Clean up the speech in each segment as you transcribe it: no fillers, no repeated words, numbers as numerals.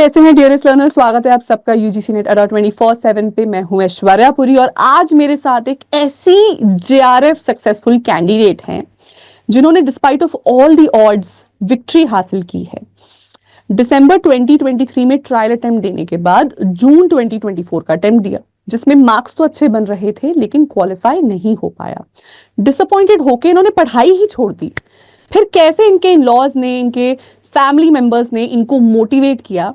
कैसे हैं dearest learner. स्वागत है आप सबका यूजीसी नेट अडा 24/7 पे। मैं हूं ऐश्वर्या पुरी और आज मेरे साथ एक ऐसी जेआरएफ सक्सेसफुल कैंडिडेट हैं जिन्होंने despite of all the odds victory हासिल की है। दिसंबर 2023 में ट्रायल अटेम्प्ट देने के बाद जून 2024 का अटेम्प्ट दिया जिसमें मार्क्स तो अच्छे बन रहे थे लेकिन क्वालिफाई नहीं हो पाया। डिसअपॉइंटेड होकर इन्होंने पढ़ाई ही छोड़ दी। फिर कैसे इनके इन लॉज ने, इनके फैमिली मेंबर्स ने इनको मोटिवेट किया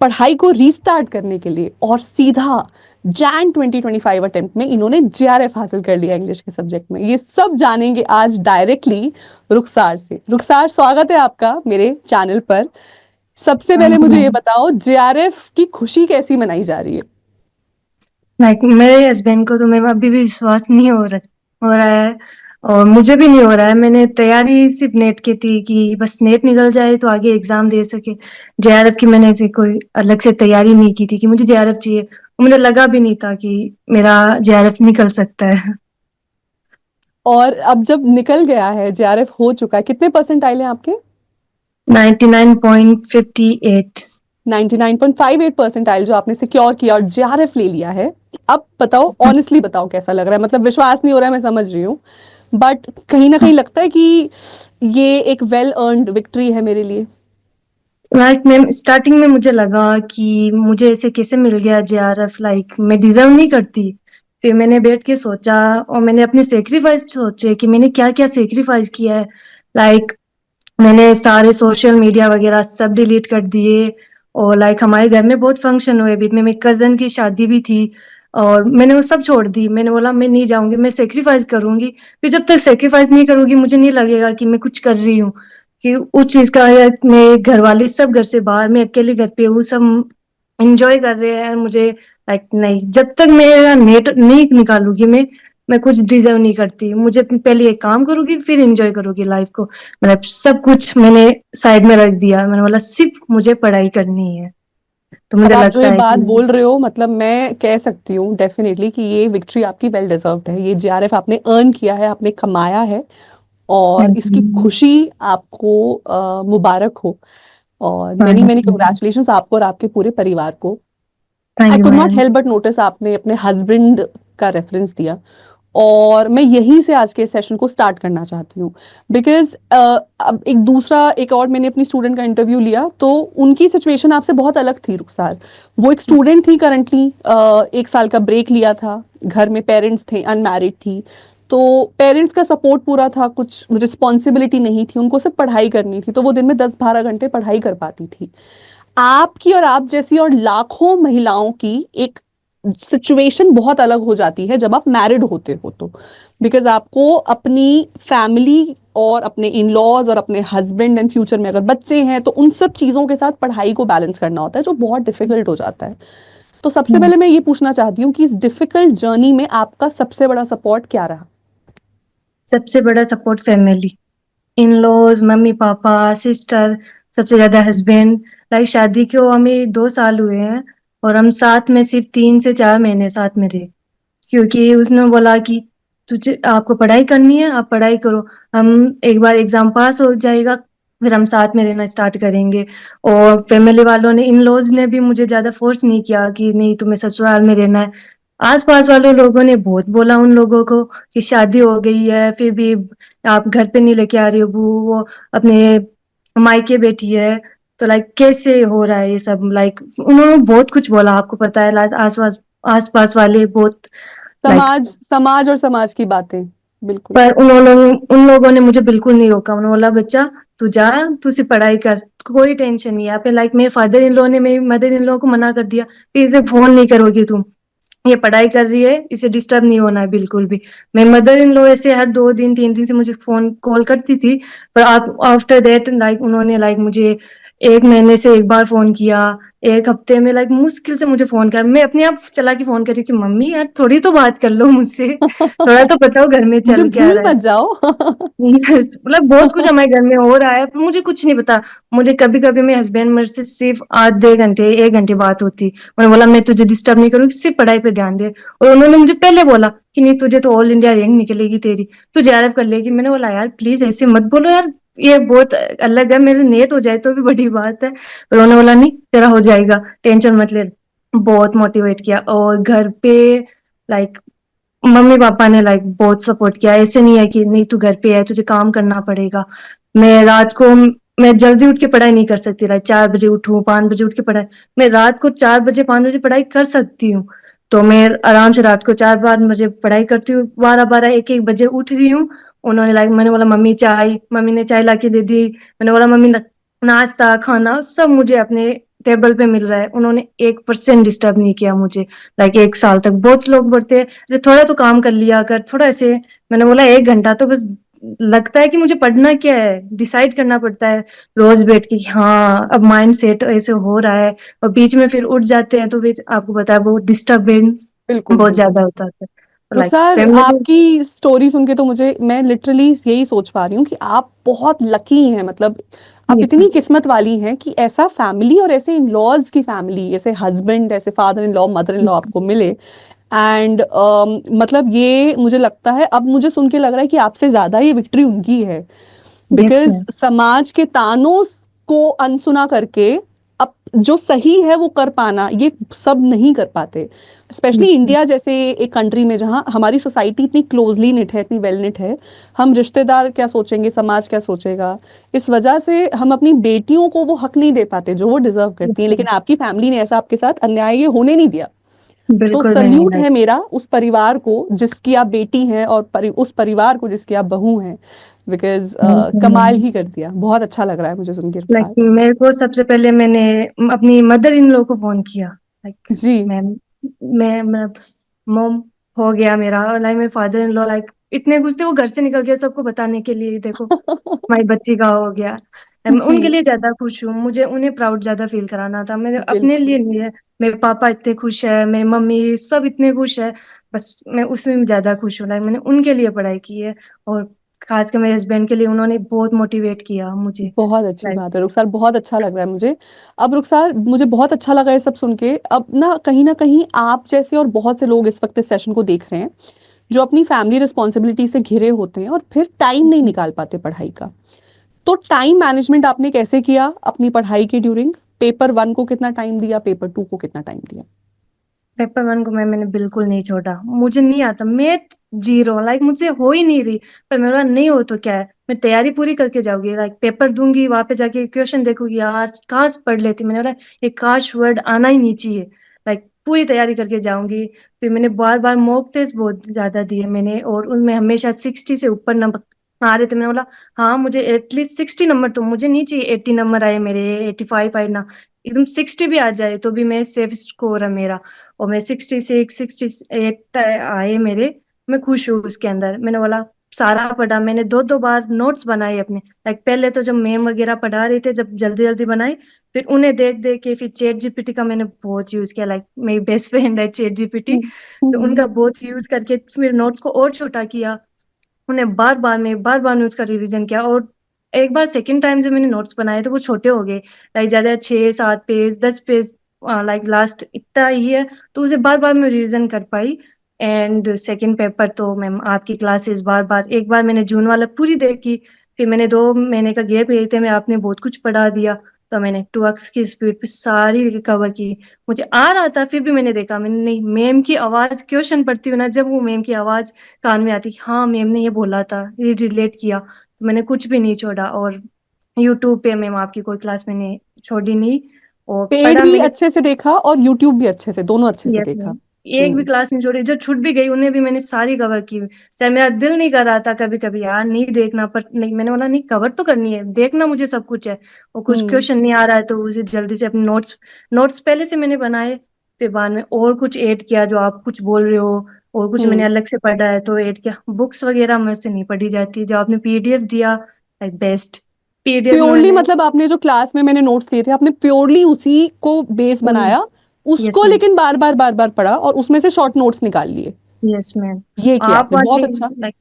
पढ़ाई को रीस्टार्ट करने के लिए और सीधा जैन 2025 अटेम्प्ट में इन्होंने जेआरएफ हासिल कर लिया इंग्लिश के सब्जेक्ट में। ये सब जानेंगे आज डायरेक्टली रुखसार से। रुखसार, स्वागत है आपका मेरे चैनल पर। सबसे पहले मुझे ये बताओ, जेआरएफ की खुशी कैसी मनाई जा रही है? मेरे हस्बैंड को तो मैं अभी भी विश्वास नहीं हो रहा है और मुझे भी नहीं हो रहा है। मैंने तैयारी सिर्फ नेट की थी कि बस नेट निकल जाए तो आगे एग्जाम दे सके। जेआरएफ की मैंने ऐसे कोई अलग से तैयारी नहीं की थी कि मुझे जेआरएफ चाहिए। मुझे लगा भी नहीं था कि मेरा जेआरएफ निकल सकता है। और अब जब निकल गया है, जेआरएफ हो चुका है, कितने परसेंटाइल हैं आपके? 99.58। 99.58 परसेंटाइल जो आपने सिक्योर किया और जेआरएफ ले लिया है। अब बताओ, ऑनेस्टली बताओ कैसा लग रहा है? मतलब विश्वास नहीं हो रहा है, मैं समझ रही हूँ, बट कहीं ना कहीं लगता है कि ये एक वेल अर्नड विक्ट्री है मेरे लिए। मैम स्टार्टिंग में मुझे लगा कि मुझे ऐसे कैसे मिल गया जेआरएफ, मैं डिजर्व नहीं करती। फिर मैंने बैठ के सोचा और मैंने अपने सेक्रीफाइस सोचे कि मैंने क्या क्या सेक्रीफाइस किया है। लाइक मैंने सारे सोशल मीडिया वगैरह सब डिलीट कर दिए और हमारे घर में बहुत फंक्शन हुए, बीच में मेरी कजन की शादी भी थी और मैंने वो सब छोड़ दी। मैंने बोला मैं नहीं जाऊंगी, मैं सेक्रीफाइस करूंगी। फिर जब तक सेक्रीफाइस नहीं करूंगी मुझे नहीं लगेगा कि मैं कुछ कर रही हूँ, कि उस चीज का मेरे घर वाले सब घर से बाहर, मैं अकेले घर पे हूँ, सब एंजॉय कर रहे हैं। मुझे नहीं, जब तक मेरा नेट नहीं निकालूंगी मैं कुछ डिजर्व नहीं करती। मुझे पहले एक काम करूंगी फिर एंजॉय करूंगी लाइफ को। सब कुछ मैंने साइड में रख दिया। मैंने बोला सिर्फ मुझे पढ़ाई करनी है। तो अब मुझे आप जो लगता ये है बात कि बोल रहे हो, मतलब मैं कह सकती हूँ डेफिनेटली कि ये विक्ट्री आपकी वेल डिजर्व्ड है। ये जेआरएफ आपने अर्न किया है, आपने कमाया है और थैंक इसकी यू। खुशी आपको मुबारक हो। और many thank many you. Congratulations आपको और आपके पूरे परिवार को। Thank I you could not ma'am. Help but notice आपने अपने हस्बैंड का रेफरेंस दिया और मैं यहीं से आज के सेशन को स्टार्ट करना चाहती हूँ। बिकॉज अब एक और मैंने अपनी स्टूडेंट का इंटरव्यू लिया तो उनकी सिचुएशन आपसे बहुत अलग थी रुखसार। वो एक स्टूडेंट थी करंटली, 1 साल का ब्रेक लिया था, घर में पेरेंट्स थे, अनमैरिड थी, तो पेरेंट्स का सपोर्ट पूरा था, कुछ रिस्पॉन्सिबिलिटी नहीं थी, उनको सिर्फ पढ़ाई करनी थी, तो वो दिन में 10-12 घंटे पढ़ाई कर पाती थी। आपकी और आप जैसी और लाखों महिलाओं की एक सिचुएशन बहुत अलग हो जाती है जब आप मैरिड होते हो तो। बिकॉज आपको अपनी फैमिली और अपने इन लॉज और अपने हस्बैंड एंड फ्यूचर में अगर बच्चे हैं तो उन सब चीज़ों के साथ पढ़ाई को बैलेंस करना होता है जो बहुत डिफिकल्ट हो जाता है। तो सबसे पहले मैं ये पूछना चाहती हूँ कि इस डिफिकल्ट जर्नी में आपका सबसे बड़ा सपोर्ट क्या रहा? सबसे बड़ा सपोर्ट फैमिली, इन लॉज, मम्मी पापा, सिस्टर, सबसे ज्यादा हस्बैंड। शादी को हमें 2 साल हुए हैं और हम साथ में सिर्फ 3 से 4 महीने साथ में रहे, क्योंकि उसने बोला कि तुझे आपको पढ़ाई करनी है, आप पढ़ाई करो। हम एक बार एग्जाम पास हो जाएगा फिर हम साथ में रहना स्टार्ट करेंगे। और फैमिली वालों ने, इन लॉज ने भी मुझे ज्यादा फोर्स नहीं किया कि नहीं तुम्हें ससुराल में रहना है। आस पास वालों लोगों ने बहुत बोला उन लोगों को कि शादी हो गई है फिर भी आप घर पे नहीं लेके आ रही हो बहू, वो अपने मायके बैठी है। तो कैसे हो रहा है ये सब। उन्होंने बहुत कुछ बोला, आपको पता है आस पास वाले बहुत। लाइक समाज समाज और समाज की बातें, बिल्कुल। पर उन लोगों ने मुझे बिल्कुल नहीं रोका। उन्होंने बोला बच्चा तू जा, तू सिर्फ पढ़ाई कर, कोई टेंशन नहीं है। यहाँ पे मेरे फादर इन लॉ ने मेरी मदर इन लॉ को मना कर दिया कि इसे फोन नहीं करोगी तुम, ये पढ़ाई कर रही है, इसे डिस्टर्ब नहीं होना है बिल्कुल भी। मेरी मदर इन लॉ ऐसे हर 2 दिन 3 दिन से मुझे फोन कॉल करती थी, पर आप आफ्टर दैट उन्होंने मुझे 1 महीने से एक बार फोन किया, एक हफ्ते में मुश्किल से मुझे फोन किया। मैं अपने आप चला के फोन करी कि मम्मी यार थोड़ी तो बात कर लो मुझसे, थोड़ा तो बताओ घर में मुझे चल क्या भूल रहा है। मत जाओ। बहुत कुछ हमारे घर में हो रहा है पर मुझे कुछ नहीं पता। मुझे कभी कभी मेरे हस्बैंड मेरे से सिर्फ आधे घंटे 1 घंटे बात होती। मैंने बोला मैं तुझे डिस्टर्ब नहीं करूंगी, सिर्फ पढ़ाई पे ध्यान दे। और उन्होंने मुझे पहले बोला कि नहीं तुझे तो ऑल इंडिया रैंक निकलेगी तेरी, तू जेआरएफ कर लेगी। मैंने बोला यार प्लीज ऐसे मत बोलो यार, ये बहुत अलग है, मेरे नेट हो जाए तो भी बड़ी बात है। पर उन्होंने बोला नहीं तेरा हो जाएगा, टेंशन मत ले। बहुत मोटिवेट किया। और घर पे लाइक मम्मी पापा ने लाइक बहुत सपोर्ट किया। ऐसे नहीं है कि नहीं तू घर पे है तुझे काम करना पड़ेगा। मैं रात को मैं जल्दी उठ के पढ़ाई नहीं कर सकती, लाइक 4 बजे उठूं 5 बजे उठ के पढ़ाई। मैं रात को 4 बजे 5 बजे पढ़ाई कर सकती हूँ। तो मैं आराम से रात को 4 5 बजे पढ़ाई करती हूँ। 12 12 1 1 बजे उठ रही हूँ। उन्होंने लाइक मैंने बोला मम्मी चाय, मम्मी ने चाय ला के दे दी। मैंने बोला मम्मी नाश्ता खाना सब मुझे अपने टेबल पे मिल रहा है। उन्होंने 1% डिस्टर्ब नहीं किया मुझे। लाइक 1 साल तक बहुत लोग बोलते हैं अरे थोड़ा तो काम कर लिया कर थोड़ा ऐसे। मैंने बोला 1 घंटा तो बस। लगता है कि मुझे पढ़ना क्या है डिसाइड करना पड़ता है रोज बैठ के कि हाँ अब माइंड सेट ऐसे हो रहा है। और बीच में फिर उठ जाते हैं तो फिर आपको पता है वो डिस्टर्बेंस बिल्कुल बहुत बिल्कुल। ज्यादा होता है। लाइक रुखसार, फैमिली। आपकी स्टोरी सुन के तो मुझे, मैं लिटरली यही सोच पा रही हूँ कि आप बहुत लकी हैं, मतलब आप यस इतनी मैम। किस्मत वाली हैं कि ऐसा फैमिली और ऐसे इन लॉज की फैमिली, ऐसे हस्बैंड, ऐसे father in law mother in law आपको मिले। एंड मतलब ये मुझे लगता है, अब मुझे सुन के लग रहा है कि आपसे ज्यादा ये विक्ट्री उनकी है। Yes because ma'am. समाज के तानों को अनसुना करके अब जो सही है वो कर पाना, ये सब नहीं कर पाते। Specially yes ma'am. इंडिया जैसे एक कंट्री में जहाँ हमारी सोसाइटी इतनी क्लोजली निट है, इतनी वेल निट है। हम रिश्तेदार क्या सोचेंगे, समाज क्या सोचेगा, इस वजह से हम अपनी बेटियों को वो हक नहीं दे पाते जो वो डिजर्व करती यस हैं। लेकिन मैम। आपकी फैमिली ने ऐसा आपके साथ अन्याय ये होने नहीं दिया। तो बिल्कुल भी नहीं सल्यूट लाइक। है मेरा उस परिवार को जिसकी आप बेटी हैं, और उस परिवार को जिसकी आप बहू हैं। बिकॉज थैंक यू कमाल मैम। ही कर दिया, बहुत अच्छा लग रहा है मुझे सुन के लाइक रुखसार। मेरे को सबसे पहले मैंने अपनी मदर इन लॉ को फोन किया। लाइक जी। मैम मैं मतलब मॉम हो गया मेरा। और लाइक मेरे फादर इन लॉ लाइक इतने खुश थे वो घर से निकल गए सबको बताने के लिए देखो हमारी बच्ची का हो गया। मैं उनके जी लिए ज्यादा खुश हूँ। मुझे उन्हें प्राउड ज्यादा फील कराना था मेरे अपने बिल्कुल। लिए नहीं है। मेरे पापा इतने खुश है मेरी मम्मी सब इतने खुश है। बस मैं उसमें ज्यादा खुश हूँ। लाइक मैंने उनके लिए पढ़ाई की है। और खासकर मेरे हस्बैंड के लिए उन्होंने बहुत मोटिवेट किया मुझे। बहुत अच्छी लाइक बात है रुखसार, बहुत अच्छा लग रहा है मुझे। अब रुखसार, मुझे बहुत अच्छा लगा ये सब सुन के। अब ना कहीं आप जैसे और बहुत से लोग इस वक्त इस सेशन को देख रहे हैं, जो अपनी फैमिली रिस्पॉन्सिबिलिटी से घिरे होते हैं और फिर टाइम नहीं निकाल पाते पढ़ाई का। तो टाइम मैनेजमेंट आपने कैसे किया अपनी पढ़ाई के ड्यूरिंग? पेपर वन को कितना टाइम दिया, पेपर टू को कितना टाइम दिया? पेपर वन को मैंने बिल्कुल नहीं छोड़ा। मुझे नहीं आता मैथ जीरो। लाइक मुझसे हो ही नहीं रही। पर मेरा नहीं हो तो क्या है मैं तैयारी पूरी करके जाऊंगी। लाइक पेपर दूंगी वहां पे जाके क्वेश्चन देखूंगी यार काश पढ़ लेती। मैंने बोला ये काश वर्ड आना ही नहीं चाहिए। लाइक पूरी तैयारी करके जाऊंगी। फिर मैंने बार बार मॉक टेस्ट बहुत ज्यादा दिए मैंने और उनमें हमेशा 60 से ऊपर नंबर आ रहे थे। मैंने बोला हाँ मुझे एटलीस्ट 60 नंबर तो मुझे नहीं चाहिए 80 नंबर आए मेरे 85 आए ना। एकदम 60 भी आ जाए तो भी मैं सेफ स्कोर है मेरा। और मैं 66 68 आए मेरे। मैं खुश हूँ उसके अंदर। मैंने बोला सारा पढ़ा मैंने 2 2 बार नोट्स बनाए अपने। लाइक पहले तो जब मैम वगैरह पढ़ा रहे थे जब जल्दी जल्दी बनाए। फिर उन्हें देख देख के फिर चैट जीपीटी का मैंने बहुत यूज किया। लाइक मेरी बेस्ट फ्रेंड है चैट जीपीटी। हम्म, तो हम्म। उनका बहुत यूज करके फिर नोट्स को और छोटा किया। उन्हें बार बार मैं उसका रिवीजन किया। और एक बार सेकंड टाइम जो मैंने नोट्स बनाए थे वो छोटे हो गए। लाइक ज्यादा 6 7 पेज 10 पेज लाइक लास्ट इतना ही है। तो उसे बार बार मैं रिवीजन कर पाई। एंड सेकंड पेपर तो मैम आपकी क्लासेस बार बार एक बार मैंने जून वाला पूरी देखी। फिर मैंने 2 महीने का गैप लिए थे मैं आपने बहुत कुछ पढ़ा दिया। तो मैंने 2x की स्पीड पे सारी कवर की। मुझे आ रहा था फिर भी मैंने देखा मैंने नहीं मैम की आवाज क्वेश्चन पढ़ती हूँ ना जब वो मैम की आवाज कान में आती हाँ मैम ने ये बोला था ये रिलेट किया। तो मैंने कुछ भी नहीं छोड़ा। और यूट्यूब पे मैम आपकी कोई क्लास मैंने छोड़ी नहीं। और पेड पढ़ा भी मैंने। अच्छे से देखा और यूट्यूब भी अच्छे से, दोनों अच्छे से यस देखा। मैम। एक भी हम्म। क्लास नहीं छोड़ी। जो छूट भी गई उन्हें भी मैंने सारी कवर की। चाहे मेरा दिल नहीं कर रहा था कभी कभी यार नहीं देखना पर नहीं मैंने बोला नहीं कवर तो करनी है देखना मुझे सब कुछ है। और कुछ हम्म। क्वेश्चन नहीं आ रहा है तो उसे जल्दी से अपने नोट्स नोट्स पहले से मैंने बनाए। फिर बाद में और कुछ ऐड किया जो आप कुछ बोल रहे हो। और कुछ मैंने हम्म। अलग से पढ़ा है तो ऐड किया। बुक्स वगैरह मुझसे नहीं पढ़ी जाती। जो आपने पीडीएफ दिया लाइक बेस्ट पीडीएफ में प्योरली मैंने। मतलब आपने जो क्लास में मैंने नोट्स दिए थे, आपने प्योरली उसी को बेस बनाया, यस उसको मैम। लेकिन बार बार पढ़ा और उसमें से शॉर्ट नोट्स निकाल लिए। Yes ma'am. ये किया आप आपने, बहुत वाली अच्छा। लाइक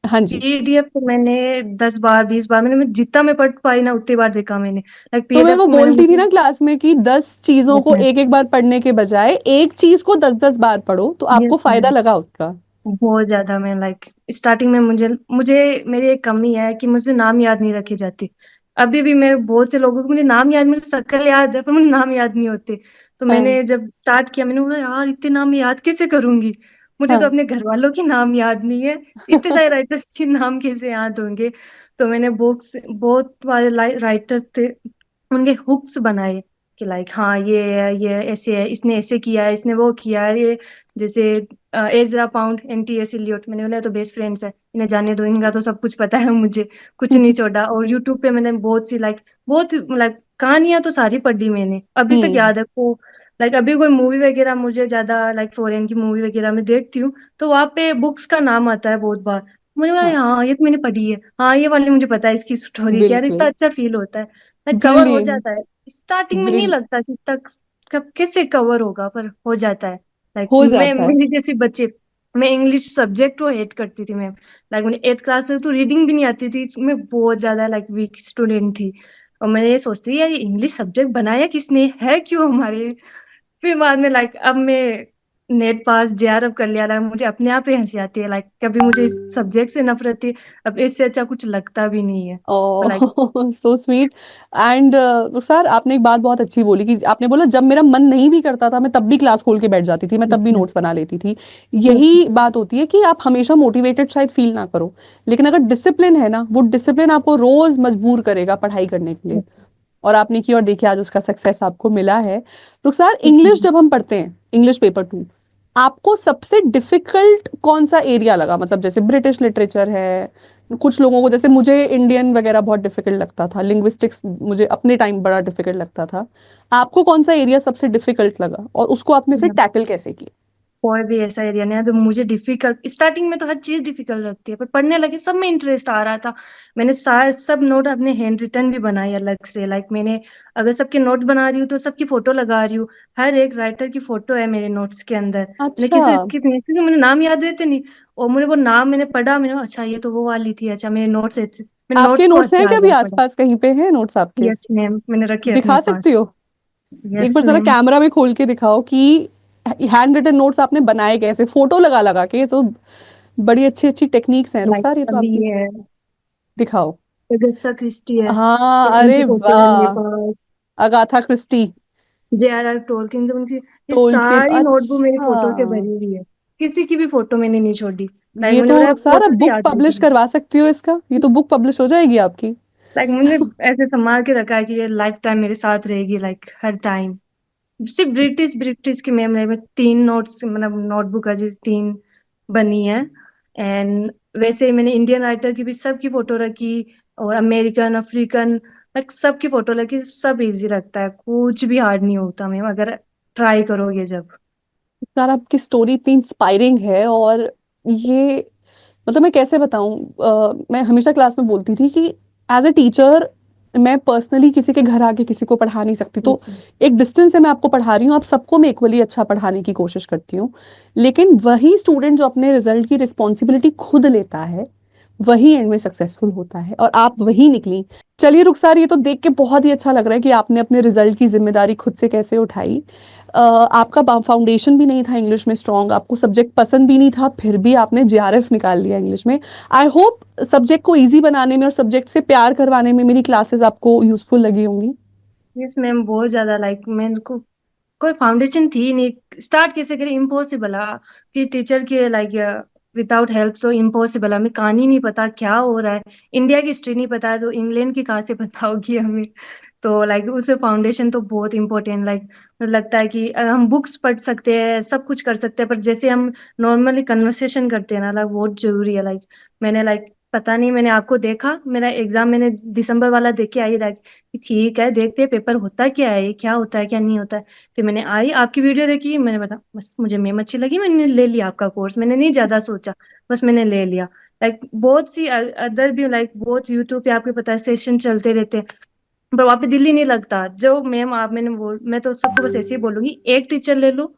हाँ जी। पीडीएफ तो मैंने 10 बार 20 बार मैं जितना मैं पढ़ पाई ना उतनी बार देखा मैंने। लाइक तो मैं पीडीएफ वो को मैंने बोलती थी मुझे। ना क्लास में कि 10 चीजों यस को मैम। एक एक बार पढ़ने के बजाय एक चीज को 10 10 बार पढ़ो, तो आपको यस फायदा मैम। लगा उसका। बहुत ज्यादा मैं लाइक स्टार्टिंग में मुझे मुझे मेरी एक कमी है कि मुझे नाम याद नहीं रखी जाती। अभी भी मैं बहुत से लोगों को, मुझे नाम याद, मुझे शक्ल याद है पर मुझे नाम याद नहीं होते। तो हाँ मैंने जब स्टार्ट किया मैंने बोला यार इतने नाम याद कैसे करूंगी, मुझे तो हाँ अपने घर वालों के नाम याद नहीं है, इतने सारे राइटर्स के नाम कैसे याद होंगे। तो मैंने बुक्स, बहुत वाले राइटर थे, उनके हुक्स बनाए कि लाइक हाँ ये ऐसे है, इसने ऐसे किया है, इसने वो किया है, ये जैसे एजरा पाउंड, NT एलियट, मैंने बोला ये तो बेस्ट फ्रेंड्स है, इन्हें जाने दो, इनका तो सब कुछ पता है मुझे, कुछ नहीं छोड़ा। और यूट्यूब पे मैंने बहुत सी लाइक, बहुत लाइक कहानियां तो सारी पढ़ी मैंने, अभी तक हम्म। याद है को। लाइक अभी कोई मूवी वगैरह मुझे ज्यादा लाइक फॉरेन की मूवी वगैरह में देखती हूँ, तो वहां पे बुक्स का नाम आता है बहुत बार, मुझे बोला हाँ हाँ ये तो मैंने पढ़ी है, हाँ ये वाली मुझे पता है इसकी स्टोरी क्या है, इतना बिल्कुल। अच्छा फील होता है, लाइक कवर हो ब्रिलियंट। जाता है। स्टार्टिंग में नहीं लगता कि तक कब कैसे कवर होगा, पर हो जाता है। लाइक हो मैं जाता है। मेरी जैसी बच्चे, मैं इंग्लिश सब्जेक्ट को हेट करती थी मैं, लाइक मैंने 8th क्लास से तो रीडिंग भी नहीं आती थी, मैं बहुत ज्यादा लाइक वीक स्टूडेंट थी। और मैं ये सोचती थी यार ये इंग्लिश सब्जेक्ट बनाया किसने है, क्यों हमारे। फिर बाद में लाइक अब मैं नेट पास JRF कर लिया ना, मुझे अपने आप ही हंसी आती है, लाइक कभी मुझे इस सब्जेक्ट से नफरत थी, अब इससे अच्छा कुछ लगता भी नहीं है। Like oh so sweet. And Rukhsar, आपने एक बात बहुत अच्छी बोली कि आपने बोला जब मेरा मन नहीं भी करता था मैं तब भी क्लास खोल के बैठ जाती थी, मैं तब भी इसमें नोट्स बना लेती थी। यही बात होती है कि आप हमेशा मोटिवेटेड शायद फील ना करो, लेकिन अगर डिसिप्लिन है ना, वो डिसिप्लिन आपको रोज मजबूर करेगा पढ़ाई करने के लिए। और आपने की, और देखिए आज उसका सक्सेस आपको मिला है। रुखसार, इंग्लिश जब हम पढ़ते हैं, इंग्लिश पेपर 2, आपको सबसे डिफिकल्ट कौन सा एरिया लगा? मतलब जैसे ब्रिटिश लिटरेचर है, कुछ लोगों को, जैसे मुझे इंडियन वगैरह बहुत डिफिकल्ट लगता था, लिंग्विस्टिक्स मुझे अपने टाइम बड़ा डिफिकल्ट लगता था। आपको कौन सा एरिया सबसे डिफिकल्ट लगा और उसको आपने फिर टैकल कैसे किया? कोई भी ऐसा एरिया नहीं है तो मुझे डिफिकल्ट, स्टार्टिंग में तो हर चीज डिफिकल्ट लगती है, पर पढ़ने लगे सब में इंटरेस्ट आ रहा था। मैंने सारे सब नोट अपने हैंड रिटन भी बनाए अलग से, लाइक मैंने अगर सबके नोट बना रही हूँ तो सबकी फोटो लगा रही हूँ, हर एक राइटर की फोटो है मेरे नोट्स के अंदर। मैंने अच्छा, किसी को स्किप नहीं, क्योंकि मुझे नाम याद रहते नहीं, और मुझे वो नाम मैंने पढ़ा, मैंने अच्छा ये तो वो वाली थी, अच्छा मेरे नोट्स, मेरे आपके नोट्स को नोट्स हैं अच्छा आ क्या? अभी गया पढ़ा। आसपास कहीं पे हैं नोट्स आपके? यस मैम, मैंने रखे अपने दिखा सकती पास। हो? एक यस बार जरा मैम। कैमरा में खोल के दिखाओ कि हैंड रिटन नोट्स आपने बनाए कैसे, फोटो लगा लगा के। ये तो बड़ी अच्छी अच्छी टेक्निक्स हैं लाइक रुखसार, ये तो अभी आपकी। ये है, दिखाओ। अगस्ता क्रिस्टी है, हाँ, और उनकी अरे फोटो है मेरे वाह। पास। Agatha Christie. JRR टोल्किन, जब उनकी ये टोल्किन, सारी नोटबुक मेरी अच्छा। फोटो से भरी हुई है, किसी की भी फोटो मैंने नहीं छोड़ी। लाइक ये मैंने तो बोला रुखसार अब फोटो से बुक याद पब्लिश रहती है। करवा सकती हो इसका, ये तो बुक पब्लिश हो जाएगी आपकी। लाइक मैंने ऐसे संभाल के रखा है कि ये लाइफ टाइम मेरे साथ रहेगी, लाइक हर टाइम। सिर्फ ब्रिटिश ब्रिटिश की मेमोरी में 3 नोट्स, मतलब नोटबुक है जी 3 बनी है। एंड वैसे ही मैंने इंडियन राइटर की भी सबकी फोटो रखी, और अमेरिकन अफ्रीकन, लाइक सबकी फोटो रखी, सब इजी रखता है, कुछ भी हार्ड नहीं होता मैम, अगर ट्राई करोगे जब। यार आपकी स्टोरी इतनी इंस्पायरिंग है, और ये, मतलब मैं कैसे बताऊं, मैं हमेशा क्लास में बोलती थी कि एज अ टीचर मैं पर्सनली किसी के घर आके किसी को पढ़ा नहीं सकती, तो यस मैम। एक डिस्टेंस से मैं आपको पढ़ा रही हूँ, आप सबको मैं इक्वली अच्छा पढ़ाने की कोशिश करती हूँ। लेकिन वही स्टूडेंट जो अपने रिजल्ट की रिस्पॉन्सिबिलिटी खुद लेता है, वही एंड में सक्सेसफुल होता है, और आप वही निकली। चलिए रुखसार, ये तो देख के बहुत ही अच्छा लग रहा है कि आपने अपने रिजल्ट की जिम्मेदारी खुद से कैसे उठाई। आपका फाउंडेशन भी नहीं था इंग्लिश में स्ट्रांग, आपको सब्जेक्ट पसंद भी नहीं था, फिर भी आपने JRF निकाल लिया इंग्लिश में। आई होप सब्जेक्ट को इजी बनाने में और सब्जेक्ट से प्यार करवाने में मेरी क्लासेस आपको यूजफुल लगी होंगी। यस मैम, बहुत ज्यादा, लाइक मेरे को कोई फाउंडेशन थी नहीं, स्टार्ट कैसे करें, इम्पॉसिबल है कि टीचर के लाइक विदाउट हेल्प तो इम्पॉसिबल, हमें कहानी नहीं पता क्या हो रहा है, इंडिया की हिस्ट्री नहीं पता है तो इंग्लैंड की कहाँ से पता होगी हमें। तो लाइक उसे फाउंडेशन तो बहुत इंपॉर्टेंट, लाइक मुझे लगता है कि हम बुक्स पढ़ सकते हैं, सब कुछ कर सकते हैं, पर जैसे हम नॉर्मली कन्वर्सेशन करते हैं ना, लाइक बहुत जरूरी है। लाइक मैंने लाइक पता नहीं, मैंने आपको देखा, मेरा एग्जाम मैंने दिसंबर वाला देख के आई, लाइक ठीक है देखते हैं पेपर होता क्या है, ये क्या होता है क्या नहीं होता है। फिर मैंने आई आपकी वीडियो देखी, मैंने बता बस मुझे मेम अच्छी लगी, मैंने ले लिया आपका कोर्स, मैंने नहीं ज्यादा सोचा, बस मैंने ले लिया। लाइक बहुत सी अदर भी, लाइक बहुत यूट्यूब पे आपको पता है सेशन चलते रहते हैं, पर वहां पे दिल ही नहीं लगता। जो मैम आप, मैं तो सबको बस ऐसे ही बोलूंगी, एक टीचर ले लो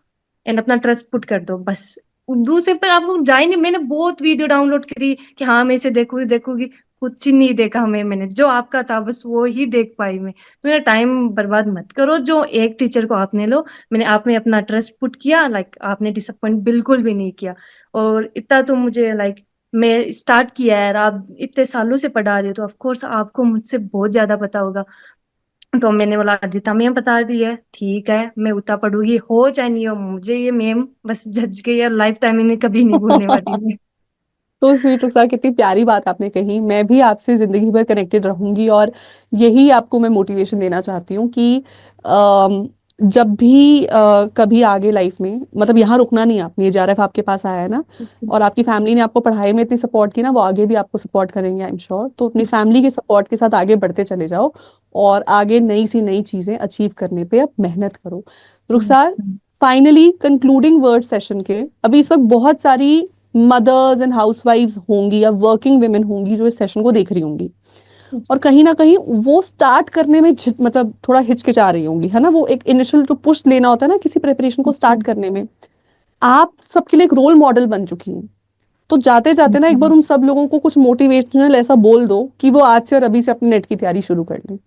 एंड अपना ट्रस्ट पुट कर दो बस, दूसरे पे आप जा ही नहीं। मैंने बहुत वीडियो डाउनलोड करी कि हाँ मैं इसे देखूंगी देखूंगी, कुछ ही नहीं देखा मैंने जो आपका था बस वो ही देख पाई मैं। तो मेरा टाइम बर्बाद मत करो, जो एक टीचर को आपने लो, मैंने आप में अपना ट्रस्ट पुट किया, लाइक आपने डिसअपॉइंट बिल्कुल भी नहीं किया। और इतना तो मुझे लाइक मैं स्टार्ट किया है यार, आप इतने सालों से पढ़ा रहे हो तो ऑफ कोर्स आपको मुझसे बहुत ज्यादा पता होगा। तो मैंने बोला अदिता मैम बता रही है, ठीक है मैं उतना पढ़ूंगी, हो चाहे नहीं हो, मुझे ये मैम बस जज गई है, लाइफ टाइम इन्हें कभी नहीं भूलने वाली मैं। तो स्वीट रुखसार, कितनी प्यारी बात आपने कही। मैं भी आपसे जिंदगी भर कनेक्टेड रहूंगी और यही आपको मैं मोटिवेशन देना चाहती हूँ कि जब भी कभी आगे लाइफ में, मतलब यहाँ रुकना नहीं है आपने, जेआरएफ आपके पास आया है ना, जी। और आपकी फैमिली ने आपको पढ़ाई में इतनी सपोर्ट की ना, वो आगे भी आपको सपोर्ट करेंगे आई एम श्योर। तो अपनी जी। फैमिली के सपोर्ट के साथ आगे बढ़ते चले जाओ और आगे नई सी नई चीजें अचीव करने पे अब मेहनत करो। रुखसार, फाइनली कंक्लूडिंग वर्ड सेशन के, अभी इस वक्त बहुत सारी मदर्स एंड हाउसवाइफ्स होंगी या वर्किंग वुमेन होंगी जो इस सेशन को देख रही होंगी, और कहीं ना कहीं वो स्टार्ट करने में मतलब थोड़ा हिचकिचा रही होंगी, है ना, वो एक इनिशियल जो पुश लेना होता है ना किसी प्रिपरेशन को जी। स्टार्ट करने में। आप सबके लिए एक रोल मॉडल बन चुकी हैं। तो जाते जाते ना एक बार उन सब लोगों को कुछ मोटिवेशनल ऐसा बोल दो कि वो आज से और अभी से अपने नेट की तैयारी शुरू कर लें।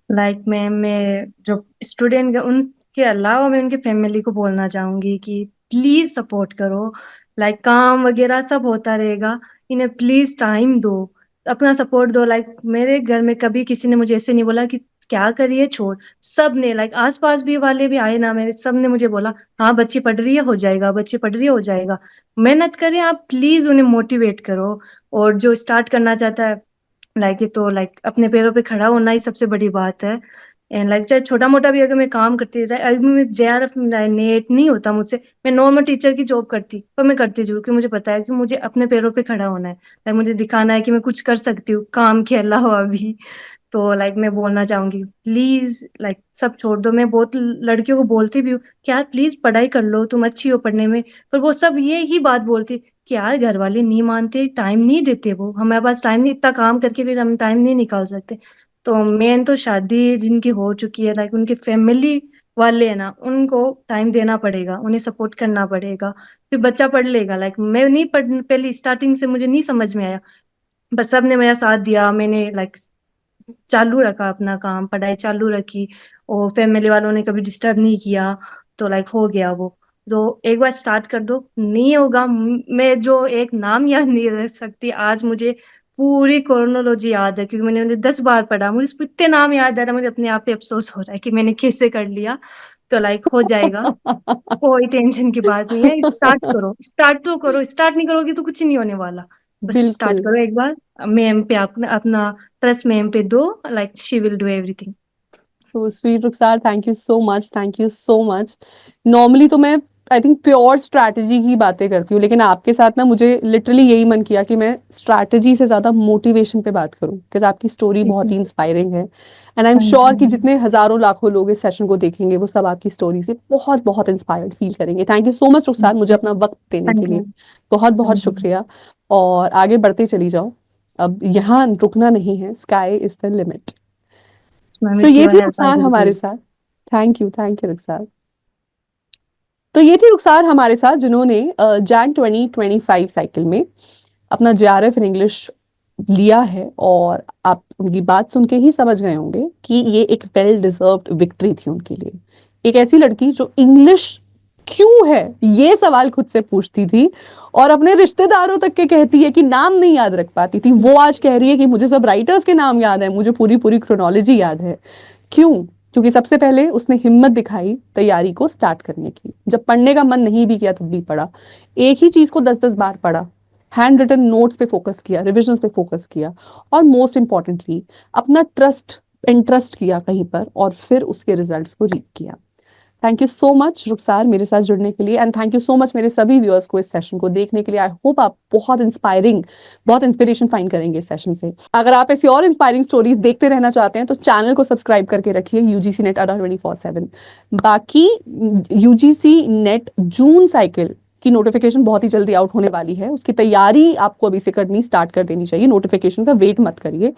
लाइक मैं जो स्टूडेंट उनके अलावा मैं उनके फैमिली को बोलना चाहूंगी कि प्लीज सपोर्ट करो। लाइक काम वगैरह सब होता रहेगा, इन्हें प्लीज टाइम दो, अपना सपोर्ट दो। लाइक मेरे घर में कभी किसी ने मुझे ऐसे नहीं बोला कि क्या करिए छोड़, सब ने लाइक आसपास भी वाले भी आए ना मेरे, सब ने मुझे बोला हाँ बच्ची पढ़ रही है हो जाएगा, बच्ची पढ़ रही है हो जाएगा। मेहनत करें, आप प्लीज उन्हें मोटिवेट करो। और जो स्टार्ट करना चाहता है लाइक ये तो लाइक अपने पैरों पे खड़ा होना ही सबसे बड़ी बात है। एंड लाइक चाहे छोटा मोटा भी अगर मैं काम करती रहा, अगर मैं जेआरएफ नेट नहीं होता मुझसे, मैं नॉर्मल टीचर की जॉब करती, पर मैं करती जरूर क्योंकि मुझे पता है कि मुझे अपने पैरों पे खड़ा होना है। लाइक मुझे दिखाना है कि मैं कुछ कर सकती हूँ काम के अलावा भी। तो लाइक मैं बोलना चाहूंगी प्लीज लाइक सब छोड़ दो। मैं बहुत लड़कियों को बोलती भी हूँ कि यार प्लीज पढ़ाई कर लो, तुम अच्छी हो पढ़ने में, पर वो सब ये ही बात बोलती कि यार घर वाले नहीं मानते, टाइम नहीं देते, वो हमारे पास टाइम नहीं, इतना काम करके फिर हम टाइम नहीं निकाल सकते। तो मेन तो शादी जिनकी हो चुकी है लाइक उनके फैमिली वाले है ना, उनको टाइम देना पड़ेगा, उन्हें सपोर्ट करना पड़ेगा, फिर बच्चा पढ़ लेगा। लाइक मैं नहीं पढ़, पहले स्टार्टिंग से मुझे नहीं समझ में आया, बस सबने मेरा साथ दिया, मैंने लाइक चालू रखा अपना काम, पढ़ाई चालू रखी, और फैमिली वालों ने कभी डिस्टर्ब नहीं किया। तो लाइक हो गया वो। तो एक बार स्टार्ट कर दो, नहीं होगा मैं जो एक नाम याद नहीं रख सकती आज, मुझे पूरी क्रोनोलॉजी याद है क्योंकि मैंने उन्हें 10 बार पढ़ा, मुझे इतने नाम याद आ रहा है, मुझे अपने आप पे अफसोस हो रहा है कि मैंने कैसे कर लिया। तो लाइक हो जाएगा, कोई टेंशन की बात नहीं है, स्टार्ट करो, स्टार्ट तो करो, स्टार्ट नहीं करोगी तो कुछ नहीं होने वाला। बस स्टार्ट बिल्कुल। करो एक बार, मैम पे अपना अपना ट्रस्ट मैम पे दो, like she will do everything. तो sweet Rukhsar, thank you so much, thank you so much. Normally तो मैं आई थिंक प्योर स्ट्रैटेजी की बातें करती हूँ, लेकिन आपके साथ ना मुझे लिटरली यही मन किया कि मैं स्ट्रैटेजी से ज्यादा मोटिवेशन पे बात करूँ, बिकॉज आपकी स्टोरी बहुत जी। ही इंस्पायरिंग है। एंड आई एम हाँ श्योर कि जी। जितने हजारों लाखों लोग इस सेशन को देखेंगे वो सब आपकी स्टोरी से बहुत बहुत इंस्पायर्ड फील करेंगे। थैंक यू सो मच रुखसार, मुझे अपना वक्त देने के थैंक यू। लिए बहुत बहुत थैंक यू। शुक्रिया। और आगे बढ़ते चली जाओ, अब यहाँ रुकना नहीं है, sky is the limit. Ma'am so with ये योर थी help I Rukhsar will do हमारे इट। साथ। थैंक यू रुखसार। तो ये थी रुखसार हमारे साथ जिन्होंने जैन 2025 साइकिल में अपना जेआरएफ इन इंग्लिश लिया है, और आप उनकी बात सुन के ही समझ गए होंगे कि ये एक वेल डिजर्व्ड विक्ट्री थी उनके लिए। एक ऐसी लड़की जो इंग्लिश क्यों है ये सवाल खुद से पूछती थी और अपने रिश्तेदारों तक के कहती है कि नाम नहीं याद रख पाती थी, वो आज कह रही है कि मुझे सब राइटर्स के नाम याद है, मुझे पूरी पूरी क्रोनोलॉजी याद है। क्यों? क्योंकि सबसे पहले उसने हिम्मत दिखाई तैयारी को स्टार्ट करने की, जब पढ़ने का मन नहीं भी किया तब भी पढ़ा, एक ही चीज को 10-10 बार पढ़ा, हैंड रिटन नोट्स पे फोकस किया, रिविजन्स पे फोकस किया, और मोस्ट इंपॉर्टेंटली अपना ट्रस्ट इंटरेस्ट किया कहीं पर, और फिर उसके रिजल्ट्स को रीड किया। थैंक यू सो मच रुखसार मेरे साथ जुड़ने के लिए, and thank you so much मेरे सभी व्यूअर्स को इस सेशन को देखने के लिए। आई होप आप बहुत इंस्पायरिंग, बहुत इंस्पिरेशन फाइंड करेंगे इस सेशन से। अगर आप ऐसी और इंस्पायरिंग स्टोरीज देखते रहना चाहते हैं तो चैनल को सब्सक्राइब करके रखिए यूजीसी नेट अडा 24/7। बाकी यूजीसी नेट जून साइकिल की नोटिफिकेशन बहुत ही जल्दी आउट होने वाली है, उसकी तैयारी आपको अभी से करनी स्टार्ट कर देनी चाहिए, नोटिफिकेशन का वेट मत करिए।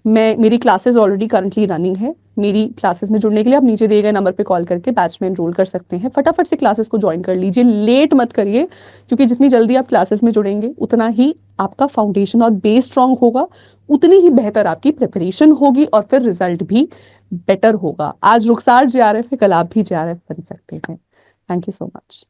मेरी क्लासेस ऑलरेडी करंटली रनिंग है, मेरी क्लासेस में जुड़ने के लिए आप नीचे दिए गए नंबर पे कॉल करके बैच में एनरोल कर सकते हैं। फटाफट से क्लासेस को ज्वाइन कर लीजिए, लेट मत करिए, क्योंकि जितनी जल्दी आप क्लासेस में जुड़ेंगे उतना ही आपका फाउंडेशन और बेस स्ट्रांग होगा, उतनी ही बेहतर आपकी प्रिपरेशन होगी, और फिर रिजल्ट भी बेटर होगा। आज रुखसार जेआरएफ है, कल आप भी जेआरएफ बन सकते हैं। Thank you so much.